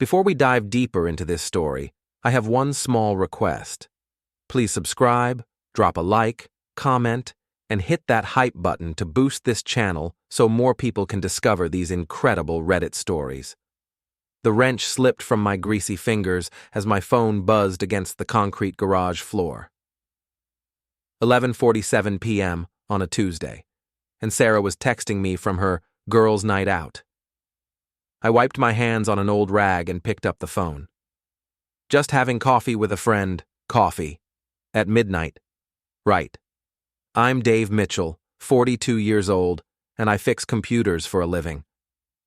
Before we dive deeper into this story, I have one small request. Please subscribe, drop a like, comment, and hit that hype button to boost this channel so more people can discover these incredible Reddit stories. The wrench slipped from my greasy fingers as my phone buzzed against the concrete garage floor. 11:47 p.m. on a Tuesday, and Sarah was texting me from her girls' night out. I wiped my hands on an old rag and picked up the phone. Just having coffee with a friend, coffee. At midnight. Right. I'm Dave Mitchell, 42 years old, and I fix computers for a living.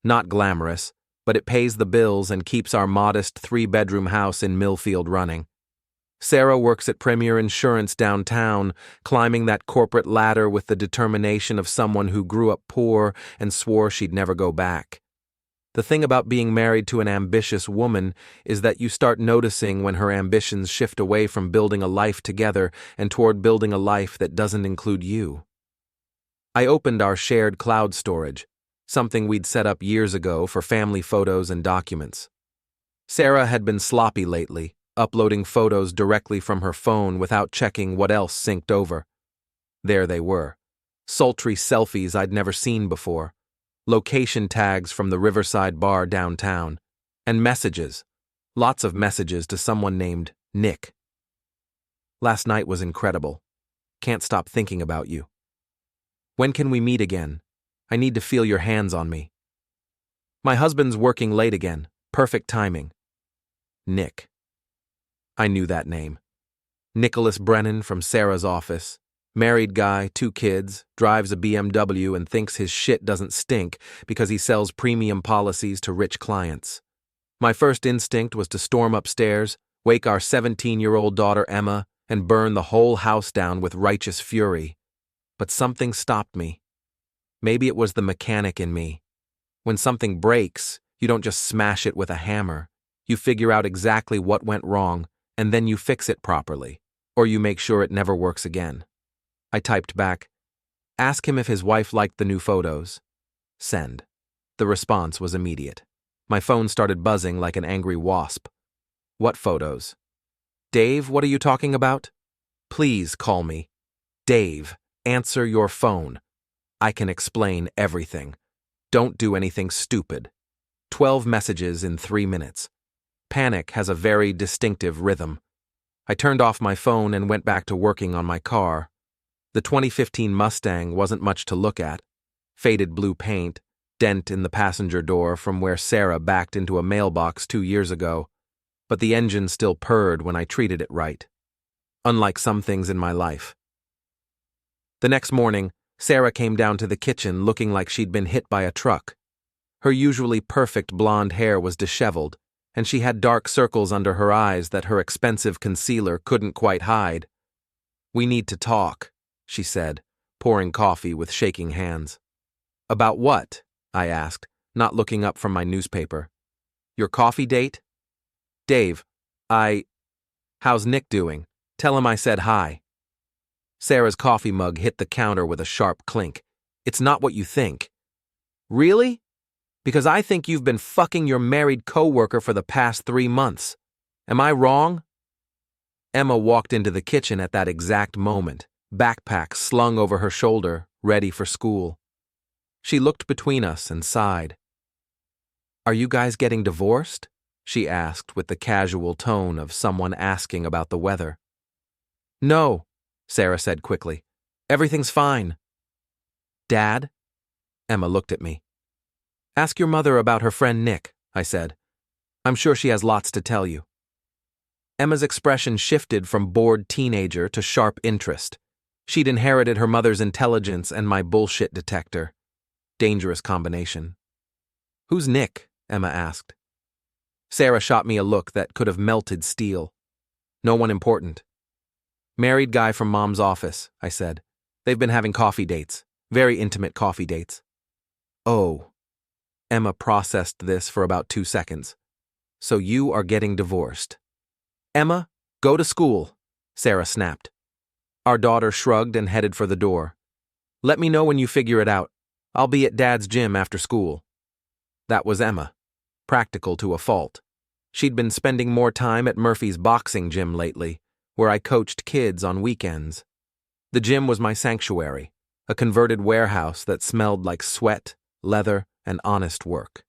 Not glamorous, but it pays the bills and keeps our modest 3-bedroom house in Millfield running. Sarah works at Premier Insurance downtown, climbing that corporate ladder with the determination of someone who grew up poor and swore she'd never go back. The thing about being married to an ambitious woman is that you start noticing when her ambitions shift away from building a life together and toward building a life that doesn't include you. I opened our shared cloud storage, something we'd set up years ago for family photos and documents. Sarah had been sloppy lately, uploading photos directly from her phone without checking what else synced over. There they were, sultry selfies I'd never seen before, location tags from the Riverside bar downtown, and messages, lots of messages to someone named Nick. Last night was incredible. Can't stop thinking about you. When can we meet again? I need to feel your hands on me. My husband's working late again. Perfect timing. Nick. I knew that name. Nicholas Brennan from Sarah's office. Married guy, 2 kids, drives a BMW and thinks his shit doesn't stink because he sells premium policies to rich clients. My first instinct was to storm upstairs, wake our 17-year-old daughter Emma, and burn the whole house down with righteous fury. But something stopped me. Maybe it was the mechanic in me. When something breaks, you don't just smash it with a hammer. You figure out exactly what went wrong, and then you fix it properly, or you make sure it never works again. I typed back, "Ask him if his wife liked the new photos." Send. The response was immediate. My phone started buzzing like an angry wasp. What photos? Dave, what are you talking about? Please call me. Dave, answer your phone. I can explain everything. Don't do anything stupid. 12 messages in 3 minutes. Panic has a very distinctive rhythm. I turned off my phone and went back to working on my car. The 2015 Mustang wasn't much to look at. Faded blue paint, dent in the passenger door from where Sarah backed into a mailbox 2 years ago, but the engine still purred when I treated it right. Unlike some things in my life. The next morning, Sarah came down to the kitchen looking like she'd been hit by a truck. Her usually perfect blonde hair was disheveled, and she had dark circles under her eyes that her expensive concealer couldn't quite hide. "We need to talk," she said, pouring coffee with shaking hands. "About what?" I asked, not looking up from my newspaper. "Your coffee date?" "Dave, how's Nick doing? Tell him I said hi." Sarah's coffee mug hit the counter with a sharp clink. "It's not what you think." "Really? Because I think you've been fucking your married coworker for the past 3 months. Am I wrong?" Emma walked into the kitchen at that exact moment, backpack slung over her shoulder, ready for school. She looked between us and sighed. "Are you guys getting divorced?" she asked with the casual tone of someone asking about the weather. "No," Sarah said quickly. "Everything's fine." "Dad?" Emma looked at me. "Ask your mother about her friend Nick," I said. "I'm sure she has lots to tell you." Emma's expression shifted from bored teenager to sharp interest. She'd inherited her mother's intelligence and my bullshit detector. Dangerous combination. "Who's Nick?" Emma asked. Sarah shot me a look that could have melted steel. "No one important." "Married guy from Mom's office," I said. "They've been having coffee dates. Very intimate coffee dates." "Oh." Emma processed this for about 2 seconds. "So you are getting divorced." "Emma, go to school," Sarah snapped. Our daughter shrugged and headed for the door. "Let me know when you figure it out. I'll be at Dad's gym after school." That was Emma. Practical to a fault. She'd been spending more time at Murphy's boxing gym lately, where I coached kids on weekends. The gym was my sanctuary, a converted warehouse that smelled like sweat, leather, and honest work.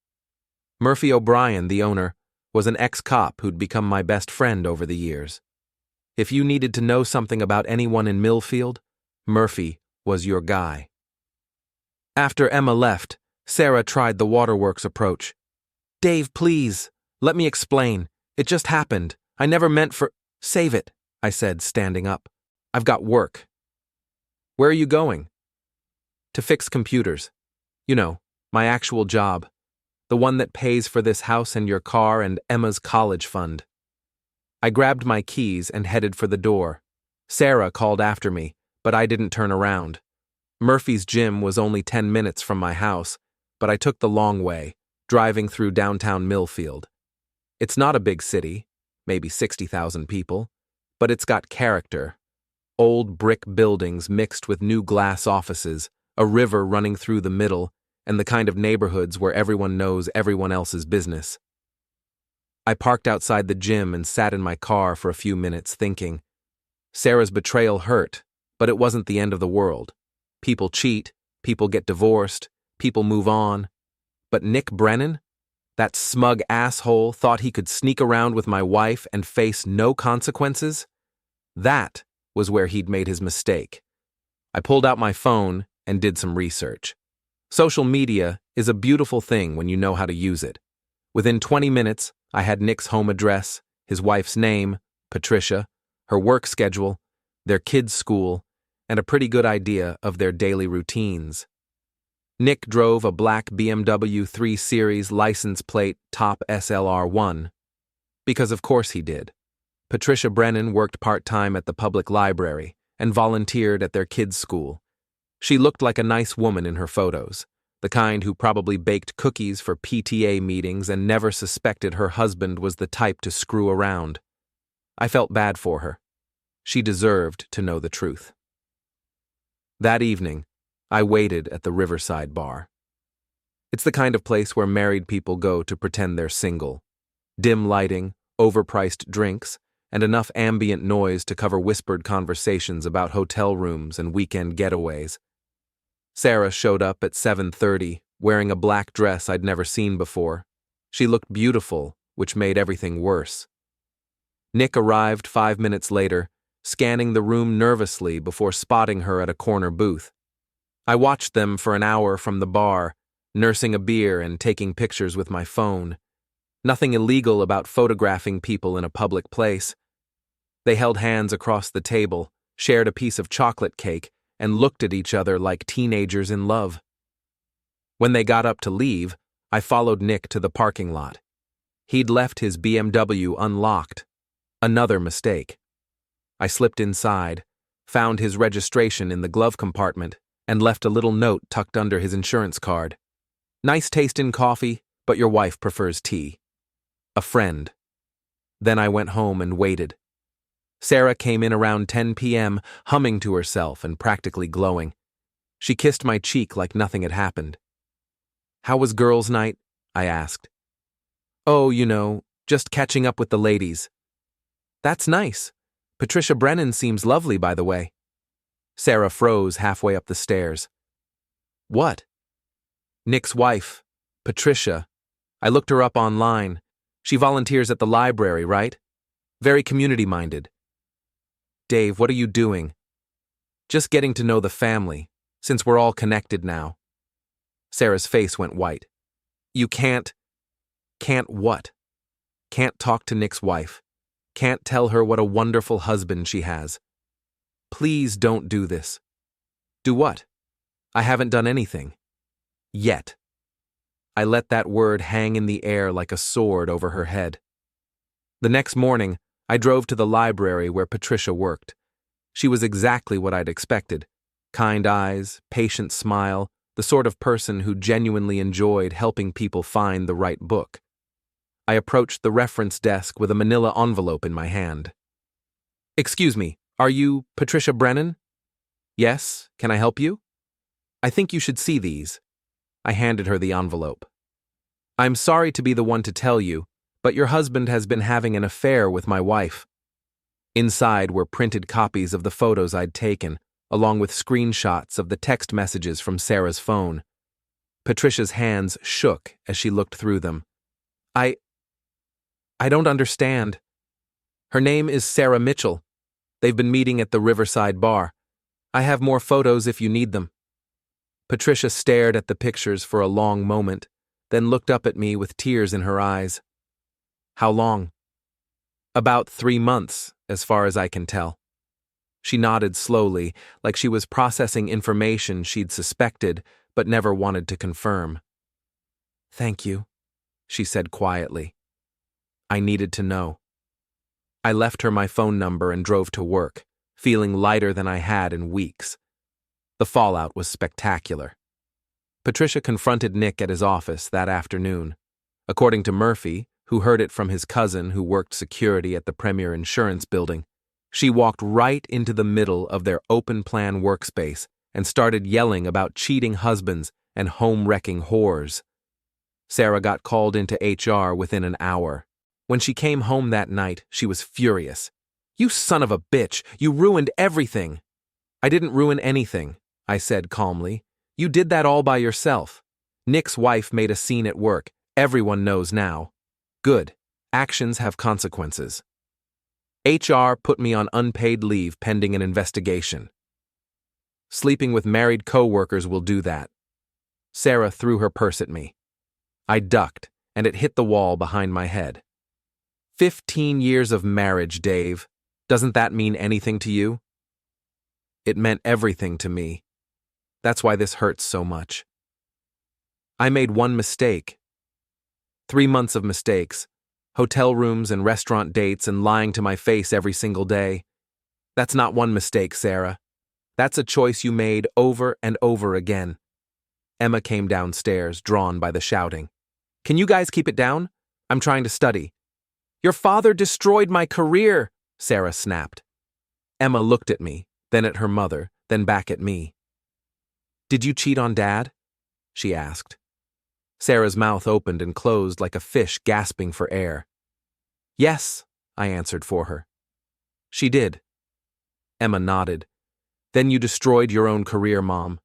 Murphy O'Brien, the owner, was an ex-cop who'd become my best friend over the years. If you needed to know something about anyone in Millfield, Murphy was your guy. After Emma left, Sarah tried the waterworks approach. "Dave, please, let me explain. It just happened. I never meant for—" "Save it," I said, standing up. "I've got work." "Where are you going?" "To fix computers. You know, my actual job. The one that pays for this house and your car and Emma's college fund." I grabbed my keys and headed for the door. Sarah called after me, but I didn't turn around. Murphy's gym was only 10 minutes from my house, but I took the long way, driving through downtown Millfield. It's not a big city, maybe 60,000 people, but it's got character. Old brick buildings mixed with new glass offices, a river running through the middle, and the kind of neighborhoods where everyone knows everyone else's business. I parked outside the gym and sat in my car for a few minutes thinking. Sarah's betrayal hurt, but it wasn't the end of the world. People cheat, people get divorced, people move on. But Nick Brennan? That smug asshole thought he could sneak around with my wife and face no consequences? That was where he'd made his mistake. I pulled out my phone and did some research. Social media is a beautiful thing when you know how to use it. Within 20 minutes, I had Nick's home address, his wife's name, Patricia, her work schedule, their kids' school, and a pretty good idea of their daily routines. Nick drove a black BMW 3 Series license plate top SLR1. Because of course he did. Patricia Brennan worked part-time at the public library and volunteered at their kids' school. She looked like a nice woman in her photos, the kind who probably baked cookies for PTA meetings and never suspected her husband was the type to screw around. I felt bad for her. She deserved to know the truth. That evening, I waited at the Riverside bar. It's the kind of place where married people go to pretend they're single. Dim lighting, overpriced drinks, and enough ambient noise to cover whispered conversations about hotel rooms and weekend getaways. Sarah showed up at 7:30, wearing a black dress I'd never seen before. She looked beautiful, which made everything worse. Nick arrived 5 minutes later, scanning the room nervously before spotting her at a corner booth. I watched them for an hour from the bar, nursing a beer and taking pictures with my phone. Nothing illegal about photographing people in a public place. They held hands across the table, shared a piece of chocolate cake, and looked at each other like teenagers in love. When they got up to leave, I followed Nick to the parking lot. He'd left his BMW unlocked. Another mistake. I slipped inside, found his registration in the glove compartment, and left a little note tucked under his insurance card. "Nice taste in coffee, but your wife prefers tea. A friend." Then I went home and waited. Sarah came in around 10 p.m., humming to herself and practically glowing. She kissed my cheek like nothing had happened. "How was girls' night?" I asked. "Oh, you know, just catching up with the ladies." "That's nice. Patricia Brennan seems lovely, by the way." Sarah froze halfway up the stairs. "What?" "Nick's wife, Patricia. I looked her up online. She volunteers at the library, right? Very community-minded." "Dave, what are you doing?" "Just getting to know the family, since we're all connected now." Sarah's face went white. "You can't..." "Can't what?" "Can't talk to Nick's wife. Can't tell her what a wonderful husband she has. Please don't do this." "Do what?" "I haven't done anything. Yet." I let that word hang in the air like a sword over her head. The next morning, I drove to the library where Patricia worked. She was exactly what I'd expected. Kind eyes, patient smile, the sort of person who genuinely enjoyed helping people find the right book. I approached the reference desk with a manila envelope in my hand. "Excuse me, are you Patricia Brennan?" "Yes, can I help you?" "I think you should see these." I handed her the envelope. "I'm sorry to be the one to tell you, But your husband has been having an affair with my wife. Inside were printed copies of the photos I'd taken, along with screenshots of the text messages from Sarah's phone. Patricia's hands shook as she looked through them. I don't understand. Her name is Sarah Mitchell. They've been meeting at the Riverside bar. I have more photos if you need them. Patricia stared at the pictures for a long moment, then looked up at me with tears in her eyes. How long? About 3 months, as far as I can tell. She nodded slowly, like she was processing information she'd suspected but never wanted to confirm. Thank you, she said quietly. I needed to know. I left her my phone number and drove to work, feeling lighter than I had in weeks. The fallout was spectacular. Patricia confronted Nick at his office that afternoon. According to Murphy, who heard it from his cousin who worked security at the Premier Insurance building, she walked right into the middle of their open-plan workspace and started yelling about cheating husbands and home-wrecking whores. Sarah got called into HR within an hour. When she came home that night, she was furious. You son of a bitch, you ruined everything. I didn't ruin anything, I said calmly. You did that all by yourself. Nick's wife made a scene at work. Everyone knows now. Good. Actions have consequences. HR put me on unpaid leave pending an investigation. Sleeping with married coworkers will do that. Sarah threw her purse at me. I ducked, and it hit the wall behind my head. 15 years of marriage, Dave. Doesn't that mean anything to you? It meant everything to me. That's why this hurts so much. I made one mistake. 3 months of mistakes. Hotel rooms and restaurant dates and lying to my face every single day. That's not one mistake, Sarah. That's a choice you made over and over again. Emma came downstairs, drawn by the shouting. Can you guys keep it down? I'm trying to study. Your father destroyed my career, Sarah snapped. Emma looked at me, then at her mother, then back at me. Did you cheat on Dad? She asked. Sarah's mouth opened and closed like a fish gasping for air. Yes, I answered for her. She did. Emma nodded. Then you destroyed your own career, Mom.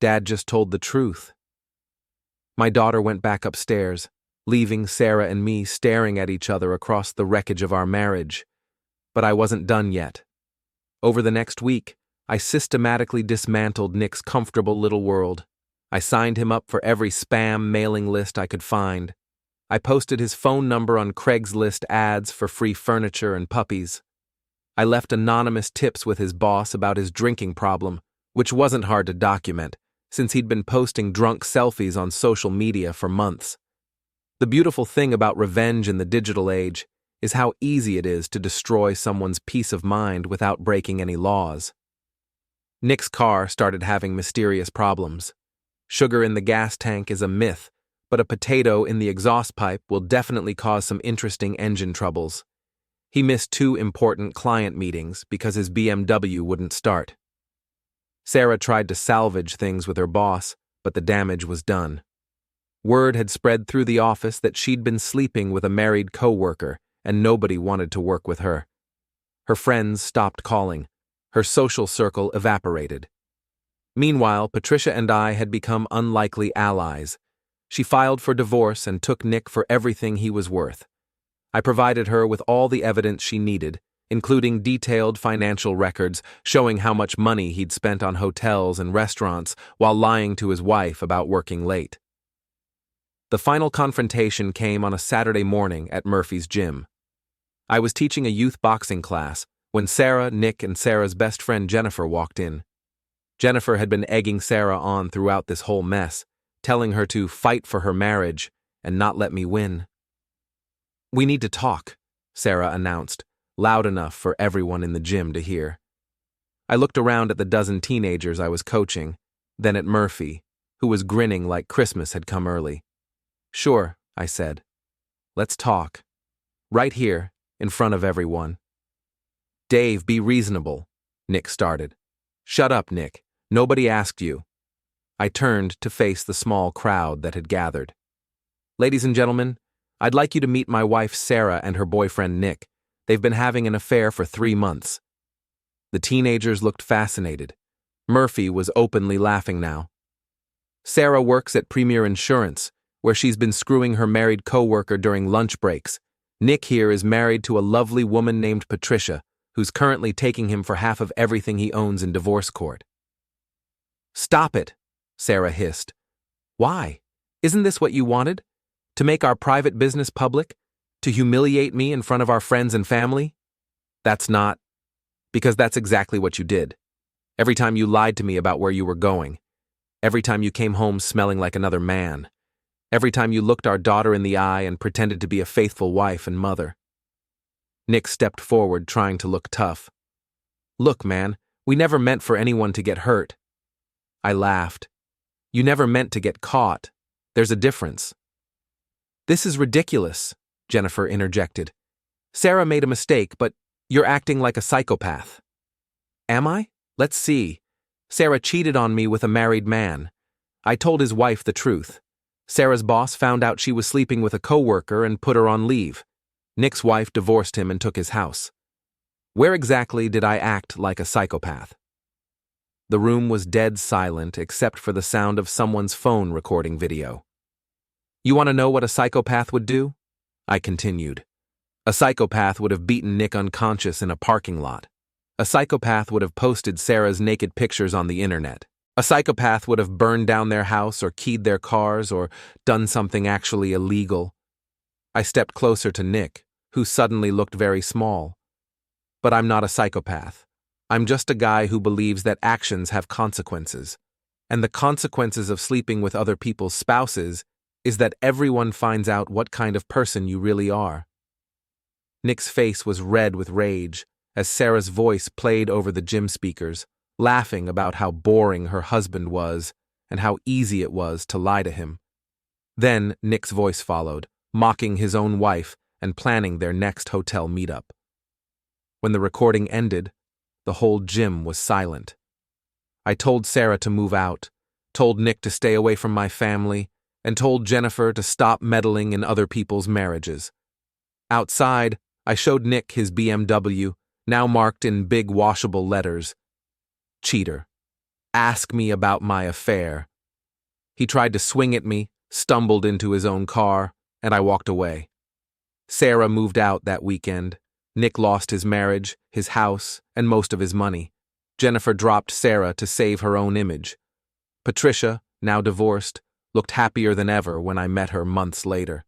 Dad just told the truth. My daughter went back upstairs, leaving Sarah and me staring at each other across the wreckage of our marriage. But I wasn't done yet. Over the next week, I systematically dismantled Nick's comfortable little world. I signed him up for every spam mailing list I could find. I posted his phone number on Craigslist ads for free furniture and puppies. I left anonymous tips with his boss about his drinking problem, which wasn't hard to document, since he'd been posting drunk selfies on social media for months. The beautiful thing about revenge in the digital age is how easy it is to destroy someone's peace of mind without breaking any laws. Nick's car started having mysterious problems. Sugar in the gas tank is a myth, but a potato in the exhaust pipe will definitely cause some interesting engine troubles. He missed 2 important client meetings because his BMW wouldn't start. Sarah tried to salvage things with her boss, but the damage was done. Word had spread through the office that she'd been sleeping with a married coworker, and nobody wanted to work with her. Her friends stopped calling. Her social circle evaporated. Meanwhile, Patricia and I had become unlikely allies. She filed for divorce and took Nick for everything he was worth. I provided her with all the evidence she needed, including detailed financial records showing how much money he'd spent on hotels and restaurants while lying to his wife about working late. The final confrontation came on a Saturday morning at Murphy's gym. I was teaching a youth boxing class when Sarah, Nick, and Sarah's best friend Jennifer walked in. Jennifer had been egging Sarah on throughout this whole mess, telling her to fight for her marriage and not let me win. We need to talk, Sarah announced, loud enough for everyone in the gym to hear. I looked around at the dozen teenagers I was coaching, then at Murphy, who was grinning like Christmas had come early. Sure, I said. Let's talk. Right here, in front of everyone. Dave, be reasonable, Nick started. Shut up, Nick. Nobody asked you. I turned to face the small crowd that had gathered. Ladies and gentlemen, I'd like you to meet my wife Sarah and her boyfriend Nick. They've been having an affair for 3 months. The teenagers looked fascinated. Murphy was openly laughing now. Sarah works at Premier Insurance, where she's been screwing her married coworker during lunch breaks. Nick here is married to a lovely woman named Patricia, who's currently taking him for half of everything he owns in divorce court. Stop it, Sarah hissed. Why? Isn't this what you wanted? To make our private business public? To humiliate me in front of our friends and family? That's not. Because that's exactly what you did. Every time you lied to me about where you were going. Every time you came home smelling like another man. Every time you looked our daughter in the eye and pretended to be a faithful wife and mother. Nick stepped forward, trying to look tough. Look, man, we never meant for anyone to get hurt. I laughed. You never meant to get caught. There's a difference. This is ridiculous, Jennifer interjected. Sarah made a mistake, but you're acting like a psychopath. Am I? Let's see. Sarah cheated on me with a married man. I told his wife the truth. Sarah's boss found out she was sleeping with a coworker and put her on leave. Nick's wife divorced him and took his house. Where exactly did I act like a psychopath? The room was dead silent except for the sound of someone's phone recording video. You want to know what a psychopath would do? I continued. A psychopath would have beaten Nick unconscious in a parking lot. A psychopath would have posted Sarah's naked pictures on the internet. A psychopath would have burned down their house or keyed their cars or done something actually illegal. I stepped closer to Nick, who suddenly looked very small. But I'm not a psychopath. I'm just a guy who believes that actions have consequences. And the consequences of sleeping with other people's spouses is that everyone finds out what kind of person you really are. Nick's face was red with rage as Sarah's voice played over the gym speakers, laughing about how boring her husband was and how easy it was to lie to him. Then Nick's voice followed, mocking his own wife and planning their next hotel meetup. When the recording ended, the whole gym was silent. I told Sarah to move out, told Nick to stay away from my family, and told Jennifer to stop meddling in other people's marriages. Outside, I showed Nick his BMW, now marked in big washable letters. Cheater. Ask me about my affair. He tried to swing at me, stumbled into his own car, and I walked away. Sarah moved out that weekend. Nick lost his marriage, his house, and most of his money. Jennifer dropped Sarah to save her own image. Patricia, now divorced, looked happier than ever when I met her months later.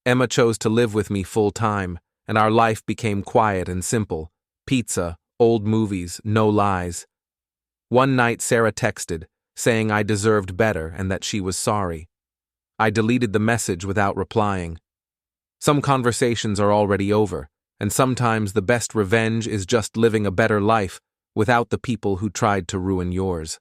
Emma chose to live with me full-time, and our life became quiet and simple. Pizza, old movies, no lies. One night Sarah texted, saying I deserved better and that she was sorry. I deleted the message without replying. Some conversations are already over, and sometimes the best revenge is just living a better life without the people who tried to ruin yours.